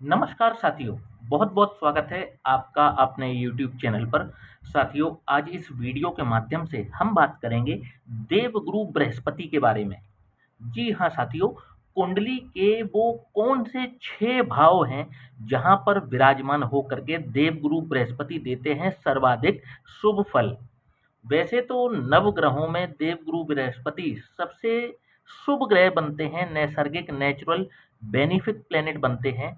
नमस्कार साथियों, बहुत-बहुत स्वागत है आपका अपने यूट्यूब चैनल पर। साथियों, आज इस वीडियो के माध्यम से हम बात करेंगे देवगुरु बृहस्पति के बारे में। जी हाँ साथियों, कुंडली के वो कौन से 6 भाव हैं जहाँ पर विराजमान होकर के देवगुरु बृहस्पति देते हैं सर्वाधिक शुभ फल। वैसे तो नवग्रहों में देवगुरु बृहस्पति सबसे शुभ ग्रह बनते हैं, नैसर्गिक नेचुरल बेनिफिक प्लैनेट बनते हैं।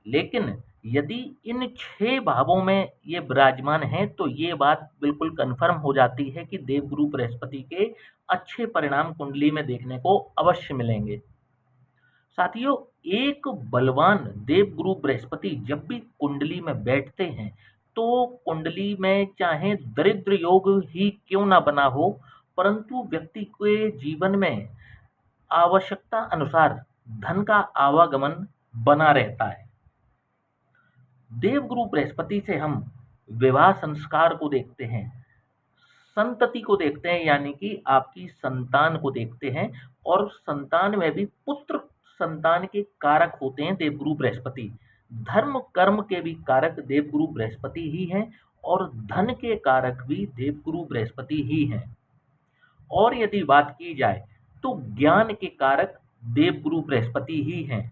लेकिन यदि इन 6 भावों में ये विराजमान हैं, तो ये बात बिल्कुल कन्फर्म हो जाती है कि देवगुरु बृहस्पति के अच्छे परिणाम कुंडली में देखने को अवश्य मिलेंगे। साथियों, एक बलवान देवगुरु बृहस्पति जब भी कुंडली में बैठते हैं, तो कुंडली में चाहे दरिद्र योग ही क्यों ना बना हो, परंतु व्यक्ति के जीवन में आवश्यकता अनुसार धन का आवागमन बना रहता है। देवगुरु बृहस्पति से हम विवाह संस्कार को देखते हैं, संतति को देखते हैं यानी कि आपकी संतान को देखते हैं और संतान में भी पुत्र संतान के कारक होते हैं देवगुरु बृहस्पति। धर्म कर्म के भी कारक देवगुरु बृहस्पति ही हैं और धन के कारक भी देवगुरु बृहस्पति ही हैं। और यदि बात की जाए तो ज्ञान के कारक देवगुरु बृहस्पति ही हैं।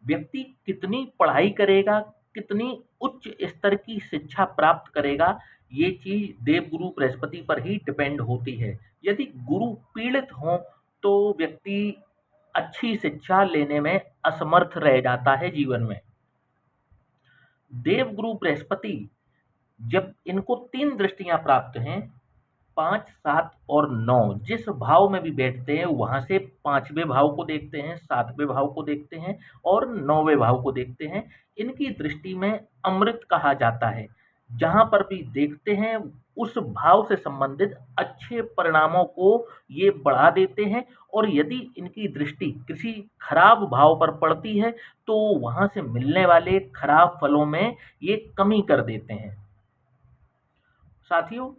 व्यक्ति कितनी पढ़ाई करेगा, कितनी उच्च स्तर की शिक्षा प्राप्त करेगा, ये चीज देवगुरु बृहस्पति पर ही डिपेंड होती है। यदि गुरु पीड़ित हों, तो व्यक्ति अच्छी शिक्षा लेने में असमर्थ रह जाता है जीवन में। देवगुरु बृहस्पति जब इनको 3 दृष्टियां प्राप्त हैं, 5, 7 और 9 जिस भाव में भी बैठते हैं वहां से 5वें भाव को देखते हैं, 7वें भाव को देखते हैं और 9वें भाव को देखते हैं। इनकी दृष्टि में अमृत कहा जाता है। जहां पर भी देखते हैं उस भाव से संबंधित अच्छे परिणामों को ये बढ़ा देते हैं और यदि इनकी दृष्टि किसी खराब भाव पर पड़ती है तो वहां से मिलने वाले खराब फलों में ये कमी कर देते हैं। साथियों,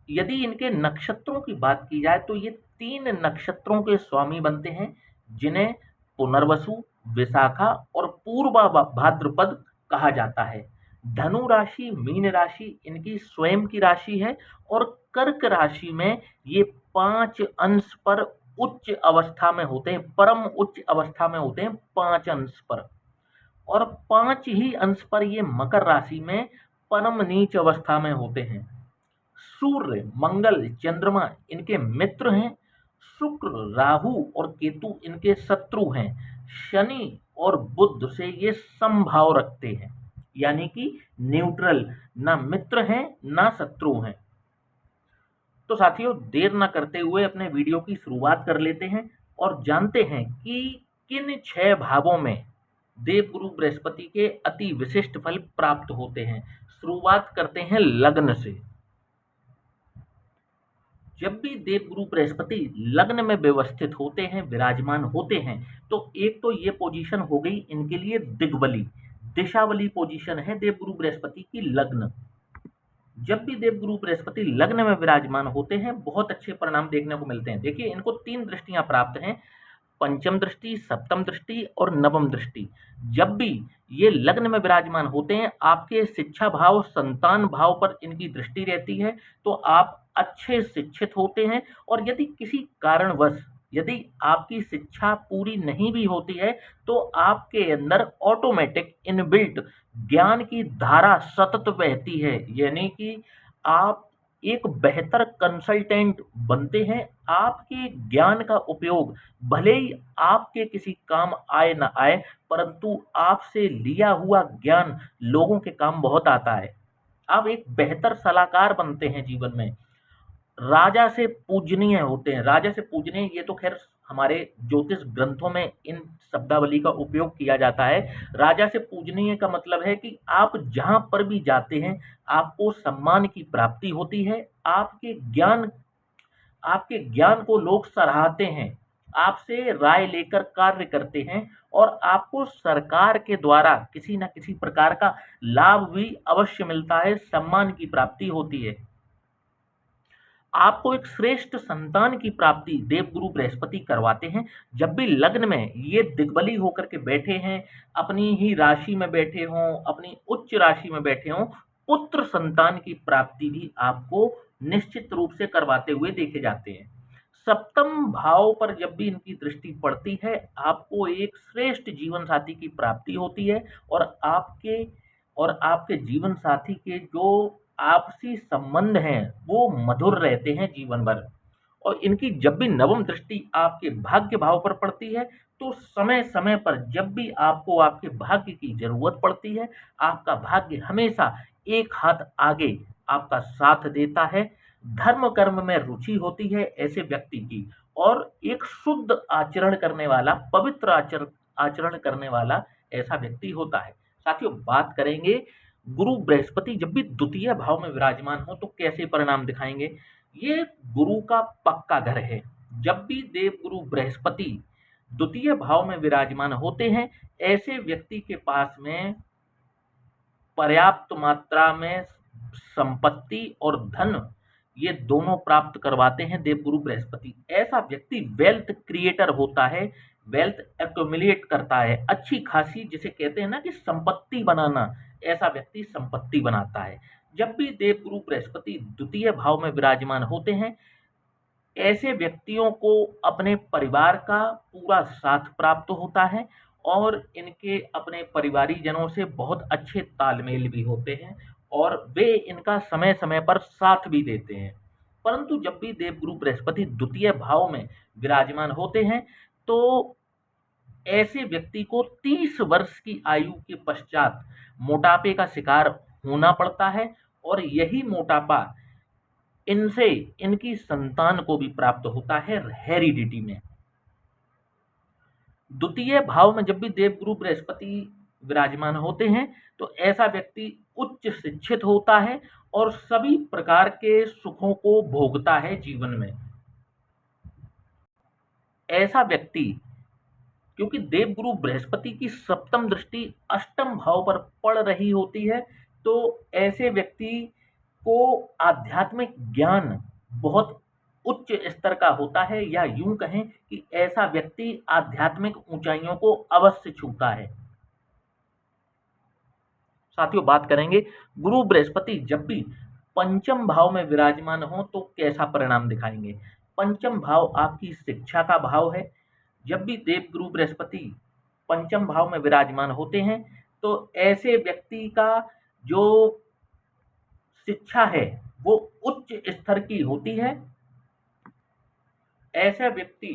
यदि इनके नक्षत्रों की बात की जाए तो ये 3 नक्षत्रों के स्वामी बनते हैं, जिन्हें पुनर्वसु, विशाखा और पूर्वा भाद्रपद कहा जाता है। धनु राशि, मीन राशि इनकी स्वयं की राशि है और कर्क राशि में ये 5 अंश पर उच्च अवस्था में होते हैं, परम उच्च अवस्था में होते हैं 5 अंश पर। और 5 ही अंश पर ये मकर राशि में परम नीच अवस्था में होते हैं। सूर्य, मंगल, चंद्रमा इनके मित्र हैं। शुक्र, राहु और केतु इनके शत्रु हैं। शनि और बुध से ये समभाव रखते हैं, यानी कि न्यूट्रल, ना मित्र हैं ना शत्रु हैं। तो साथियों, देर ना करते हुए अपने वीडियो की शुरुआत कर लेते हैं और जानते हैं कि किन 6 भावों में देवगुरु बृहस्पति के अति विशिष्ट फल प्राप्त होते हैं। शुरुआत करते हैं लग्न से। जब भी देवगुरु बृहस्पति लग्न में व्यवस्थित होते हैं, विराजमान होते हैं, तो एक तो ये पोजीशन हो गई इनके लिए दिग्बली, दिशावली पोजीशन है देवगुरु बृहस्पति की लग्न। जब भी देवगुरु बृहस्पति लग्न में विराजमान होते हैं, बहुत अच्छे परिणाम देखने को मिलते हैं। देखिए, इनको 3 दृष्टियां प्राप्त हैं, पंचम दृष्टि, सप्तम दृष्टि और नवम दृष्टि। जब भी ये लग्न में विराजमान होते हैं, आपके शिक्षा भाव, संतान भाव पर इनकी दृष्टि रहती है, तो आप अच्छे शिक्षित होते हैं। और यदि किसी कारणवश यदि आपकी शिक्षा पूरी नहीं भी होती है, तो आपके अंदर ऑटोमेटिक इनबिल्ट ज्ञान की धारा सतत बहती है, यानी कि आप एक बेहतर कंसल्टेंट बनते हैं। आपके ज्ञान का उपयोग भले ही आपके किसी काम आए ना आए, परंतु आपसे लिया हुआ ज्ञान लोगों के काम बहुत आता है। आप एक बेहतर सलाहकार बनते हैं जीवन में। राजा से पूजनीय होते हैं। राजा से पूजनीय, ये तो खैर हमारे ज्योतिष ग्रंथों में इन शब्दावली का उपयोग किया जाता है। राजा से पूजनीय का मतलब है कि आप जहां पर भी जाते हैं, आपको सम्मान की प्राप्ति होती है। आपके ज्ञान को लोग सराहते हैं, आपसे राय लेकर कार्य करते हैं और आपको सरकार के द्वारा किसी न किसी प्रकार का लाभ भी अवश्य मिलता है, सम्मान की प्राप्ति होती है। आपको एक श्रेष्ठ संतान की प्राप्ति देवगुरु बृहस्पति करवाते हैं। जब भी लग्न में ये दिग्बली होकर के बैठे हैं, अपनी ही राशि में बैठे हों, अपनी उच्च राशि में बैठे हों, पुत्र संतान की प्राप्ति भी आपको निश्चित रूप से करवाते हुए देखे जाते हैं। सप्तम भाव पर जब भी इनकी दृष्टि पड़ती है, आपको एक श्रेष्ठ जीवन साथी की प्राप्ति होती है और आपके जीवन साथी के जो आपसी संबंध हैं वो मधुर रहते हैं जीवन भर। और इनकी जब भी नवम दृष्टि आपके भाग्य भाव पर पड़ती है, तो समय समय पर जब भी आपको आपके भाग्य की जरूरत पड़ती है, आपका भाग्य हमेशा एक हाथ आगे आपका साथ देता है। धर्म कर्म में रुचि होती है ऐसे व्यक्ति की, और एक शुद्ध आचरण करने वाला, पवित्र आचरण करने वाला ऐसा व्यक्ति होता है। साथियों, बात करेंगे गुरु बृहस्पति जब भी द्वितीय भाव में विराजमान हो तो कैसे परिणाम दिखाएंगे। ये गुरु का पक्का घर है। जब भी देव गुरु बृहस्पति द्वितीय भाव में विराजमान होते हैं, ऐसे व्यक्ति के पास में पर्याप्त मात्रा में संपत्ति और धन, ये दोनों प्राप्त करवाते हैं देवगुरु बृहस्पति। ऐसा व्यक्ति वेल्थ क्रिएटर होता है, वेल्थ एक्युमुलेट करता है, अच्छी खासी, जिसे कहते हैं ना कि संपत्ति बनाना, ऐसा व्यक्ति संपत्ति बनाता है। जब भी देवगुरु बृहस्पति द्वितीय भाव में विराजमान होते हैं, ऐसे व्यक्तियों को अपने परिवार का पूरा साथ प्राप्त होता है और इनके अपने परिवारीजनों से बहुत अच्छे तालमेल भी होते हैं और वे इनका समय समय पर साथ भी देते हैं। परंतु जब भी देवगुरु बृहस्पति द्वितीय भाव में विराजमान होते हैं, तो ऐसे व्यक्ति को 30 वर्ष की आयु के पश्चात मोटापे का शिकार होना पड़ता है और यही मोटापा इनसे इनकी संतान को भी प्राप्त होता है हेरिडिटी में। द्वितीय भाव में जब भी देवगुरु बृहस्पति विराजमान होते हैं, तो ऐसा व्यक्ति उच्च शिक्षित होता है और सभी प्रकार के सुखों को भोगता है जीवन में। ऐसा व्यक्ति, क्योंकि देवगुरु बृहस्पति की सप्तम दृष्टि अष्टम भाव पर पड़ रही होती है, तो ऐसे व्यक्ति को आध्यात्मिक ज्ञान बहुत उच्च स्तर का होता है, या यूं कहें कि ऐसा व्यक्ति आध्यात्मिक ऊंचाइयों को अवश्य छूता है। साथियों, बात करेंगे गुरु बृहस्पति जब भी पंचम भाव में विराजमान हो तो कैसा परिणाम दिखाएंगे। पंचम भाव आपकी शिक्षा का भाव है। जब भी देवगुरु बृहस्पति पंचम भाव में विराजमान होते हैं, तो ऐसे व्यक्ति का जो शिक्षा है वो उच्च स्तर की होती है। ऐसा व्यक्ति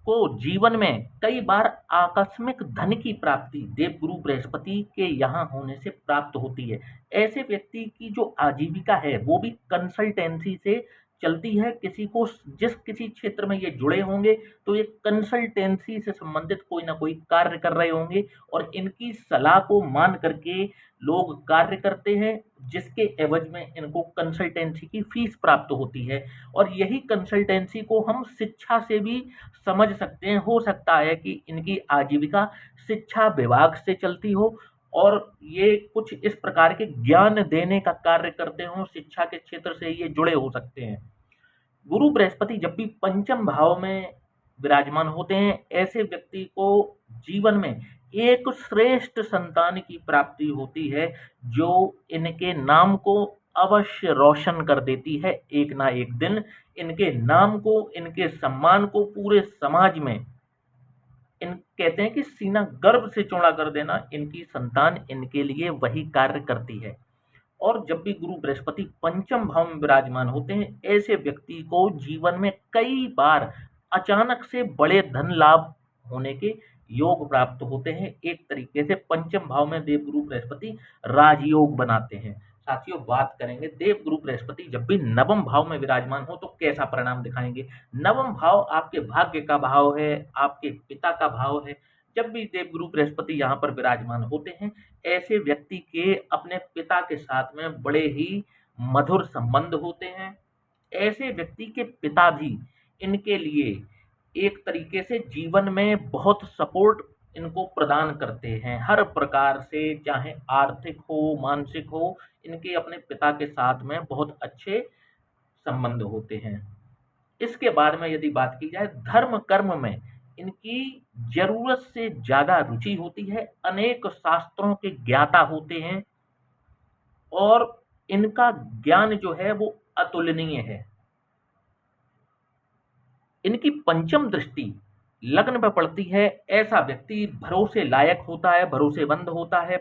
को जीवन में कई बार आकस्मिक धन की प्राप्ति देवगुरु बृहस्पति के यहाँ होने से प्राप्त होती है। ऐसे व्यक्ति की जो आजीविका है वो भी कंसल्टेंसी से चलती है। किसी क्षेत्र में ये जुड़े होंगे तो ये कंसल्टेंसी से संबंधित कोई ना कोई कार्य कर रहे होंगे और इनकी सलाह को मान करके लोग कार्य करते हैं, जिसके एवज में इनको कंसल्टेंसी की फीस प्राप्त होती है। और यही कंसल्टेंसी को हम शिक्षा से भी समझ सकते हैं। हो सकता है कि इनकी आजीविका शिक्षा विभाग से चलती हो और ये कुछ इस प्रकार के ज्ञान देने का कार्य करते हों, शिक्षा के क्षेत्र से ये जुड़े हो सकते हैं। गुरु बृहस्पति जब भी पंचम भाव में विराजमान होते हैं, ऐसे व्यक्ति को जीवन में एक श्रेष्ठ संतान की प्राप्ति होती है, जो इनके नाम को अवश्य रोशन कर देती है। एक ना एक दिन इनके नाम को, इनके सम्मान को पूरे समाज में, कहते हैं कि सीना गर्व से चौड़ा कर देना, इनकी संतान इनके लिए वही कार्य करती है। और जब भी गुरु बृहस्पति पंचम भाव में विराजमान होते हैं, ऐसे व्यक्ति को जीवन में कई बार अचानक से बड़े धन लाभ होने के योग प्राप्त होते हैं। एक तरीके से पंचम भाव में देवगुरु बृहस्पति राजयोग बनाते हैं। साथियों, बात करेंगे देवगुरु बृहस्पति जब भी नवम भाव में विराजमान हो तो कैसा परिणाम दिखाएंगे। नवम भाव आपके भाग्य का भाव है, आपके पिता का भाव है। जब भी देवगुरु बृहस्पति यहाँ पर विराजमान होते हैं, ऐसे व्यक्ति के अपने पिता के साथ में बड़े ही मधुर संबंध होते हैं। ऐसे व्यक्ति के पिता भी इनके लिए एक तरीके से जीवन में बहुत सपोर्ट इनको प्रदान करते हैं, हर प्रकार से, चाहे आर्थिक हो, मानसिक हो। इनके अपने पिता के साथ में बहुत अच्छे संबंध होते हैं। इसके बाद में यदि बात की जाए, धर्म कर्म में इनकी जरूरत से ज्यादा रुचि होती है, अनेक शास्त्रों के ज्ञाता होते हैं और इनका ज्ञान जो है वो अतुलनीय है। इनकी पंचम दृष्टि लग्न पर पड़ती है, ऐसा व्यक्ति भरोसे लायक होता है, भरोसेमंद होता है,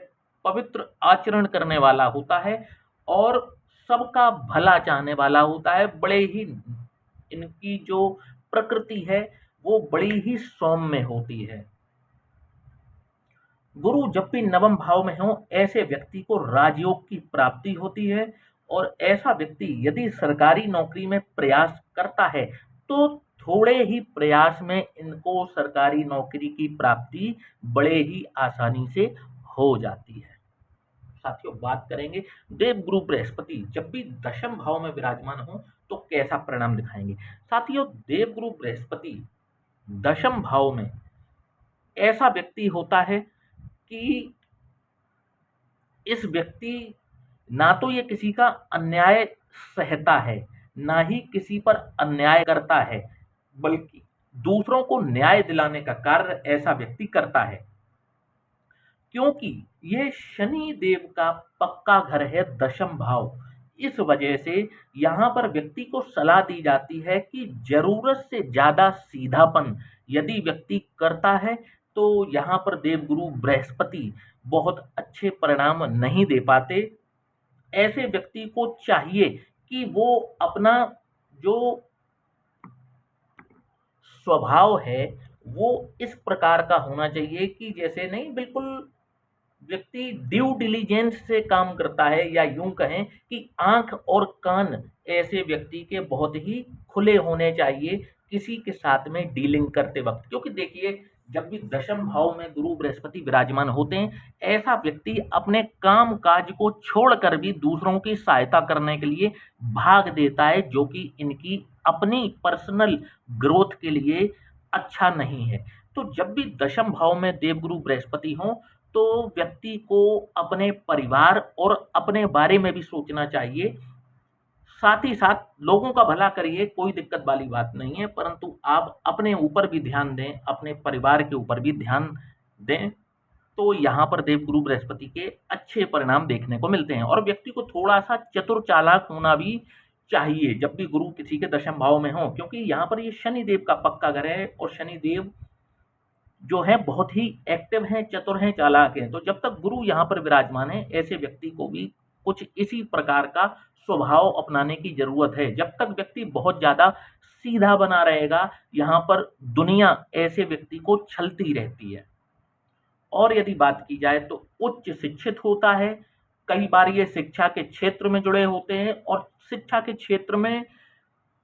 पवित्र आचरण करने वाला होता है और सबका भला चाहने वाला होता है। बड़े ही इनकी जो प्रकृति है वो बड़ी ही सौम्य होती है। गुरु जब भी नवम भाव में हो, ऐसे व्यक्ति को राजयोग की प्राप्ति होती है और ऐसा व्यक्ति यदि सरकारी नौकरी में प्रयास करता है तो थोड़े ही प्रयास में इनको सरकारी नौकरी की प्राप्ति बड़े ही आसानी से हो जाती है। साथियों, बात करेंगे देवगुरु बृहस्पति जब भी दशम भाव में विराजमान हो तो कैसा परिणाम दिखाएंगे। साथियों, देवगुरु बृहस्पति दशम भाव में ऐसा व्यक्ति होता है कि इस व्यक्ति ना तो ये किसी का अन्याय सहता है, ना ही किसी पर अन्याय करता है, बल्कि दूसरों को न्याय दिलाने का कार्य ऐसा व्यक्ति करता है। क्योंकि ये शनि देव का पक्का घर है दशम भाव, इस वजह से यहाँ पर व्यक्ति को सलाह दी जाती है कि जरूरत से ज्यादा सीधापन यदि व्यक्ति करता है तो यहाँ पर देवगुरु बृहस्पति बहुत अच्छे परिणाम नहीं दे पाते। ऐसे व्यक्ति को चाहिए कि वो अपना जो स्वभाव है वो इस प्रकार का होना चाहिए कि जैसे नहीं, बिल्कुल व्यक्ति ड्यू डिलिजेंस से काम करता है, या यूं कहें कि आंख और कान ऐसे व्यक्ति के बहुत ही खुले होने चाहिए किसी के साथ में डीलिंग करते वक्त। क्योंकि देखिए, जब भी दशम भाव में गुरु बृहस्पति विराजमान होते हैं, ऐसा व्यक्ति अपने काम काज को छोड़कर भी दूसरों की सहायता करने के लिए भाग देता है, जो कि इनकी अपनी पर्सनल ग्रोथ के लिए अच्छा नहीं है। तो जब भी दशम भाव में देवगुरु बृहस्पति हो तो व्यक्ति को अपने परिवार और अपने बारे में भी सोचना चाहिए। साथ ही साथ लोगों का भला करिए, कोई दिक्कत वाली बात नहीं है, परंतु आप अपने ऊपर भी ध्यान दें, अपने परिवार के ऊपर भी ध्यान दें। तो यहाँ पर देवगुरु बृहस्पति के अच्छे परिणाम देखने को मिलते हैं। और व्यक्ति को थोड़ा सा चतुर चालाक होना भी चाहिए जब भी गुरु किसी के दशम भाव में हो, क्योंकि यहाँ पर ये शनि देव का पक्का घर है और शनि देव जो है बहुत ही एक्टिव हैं, चतुर हैं, चालाक हैं। तो जब तक गुरु यहाँ पर विराजमान है, ऐसे व्यक्ति को भी कुछ इसी प्रकार का स्वभाव अपनाने की जरूरत है। जब तक व्यक्ति बहुत ज्यादा सीधा बना रहेगा, यहाँ पर दुनिया ऐसे व्यक्ति को छलती रहती है। और यदि बात की जाए तो उच्च शिक्षित होता है, कई बार ये शिक्षा के क्षेत्र में जुड़े होते हैं और शिक्षा के क्षेत्र में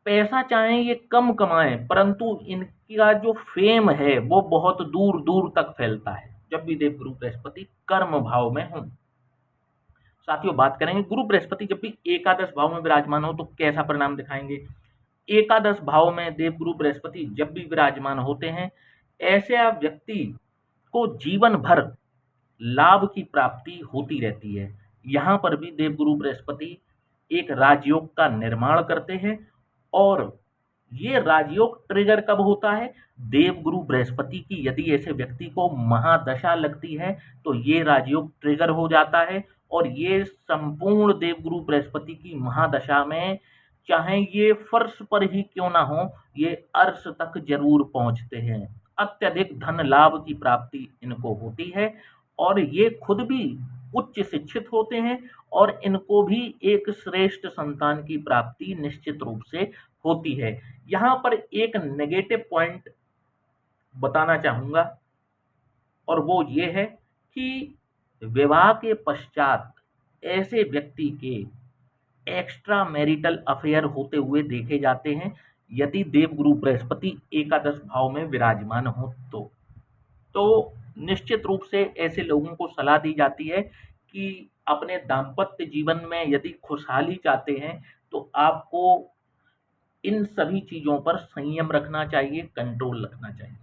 पैसा चाहे ये कम कमाएं, परंतु इनका जो फेम है वो बहुत दूर दूर तक फैलता है जब भी देवगुरु बृहस्पति कर्म भाव में हो। साथियों, बात करेंगे गुरु बृहस्पति जब भी एकादश भाव में विराजमान हो तो कैसा परिणाम दिखाएंगे। एकादश भाव में देवगुरु बृहस्पति जब भी विराजमान होते हैं, ऐसे व्यक्ति को जीवन भर लाभ की प्राप्ति होती रहती है। यहाँ पर भी देवगुरु बृहस्पति एक राजयोग का निर्माण करते हैं और ये राजयोग ट्रिगर कब होता है, देवगुरु बृहस्पति की यदि ऐसे व्यक्ति को महादशा लगती है तो ये राजयोग ट्रिगर हो जाता है और ये संपूर्ण देवगुरु बृहस्पति की महादशा में चाहे ये फर्श पर ही क्यों ना हो, ये अर्श तक जरूर पहुंचते हैं। अत्यधिक धन लाभ की प्राप्ति इनको होती है और ये खुद भी उच्च शिक्षित होते हैं और इनको भी एक श्रेष्ठ संतान की प्राप्ति निश्चित रूप से होती है। यहाँ पर एक नेगेटिव पॉइंट बताना चाहूंगा और वो ये है कि विवाह के पश्चात ऐसे व्यक्ति के एक्स्ट्रा मैरिटल अफेयर होते हुए देखे जाते हैं यदि देवगुरु बृहस्पति एकादश भाव में विराजमान हो तो निश्चित रूप से ऐसे लोगों को सलाह दी जाती है कि अपने दाम्पत्य जीवन में यदि खुशहाली चाहते हैं तो आपको इन सभी चीजों पर संयम रखना चाहिए, कंट्रोल रखना चाहिए।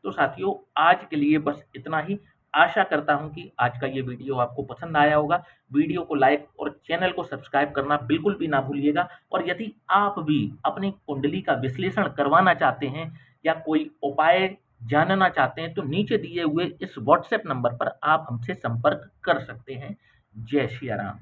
तो साथियों, आज के लिए बस इतना ही। आशा करता हूं कि आज का ये वीडियो आपको पसंद आया होगा। वीडियो को लाइक और चैनल को सब्सक्राइब करना बिल्कुल भी ना भूलिएगा। और यदि आप भी अपनी कुंडली का विश्लेषण करवाना चाहते हैं या कोई उपाय जानना चाहते हैं तो नीचे दिए हुए इस व्हाट्सएप नंबर पर आप हमसे संपर्क कर सकते हैं। जय श्री राम।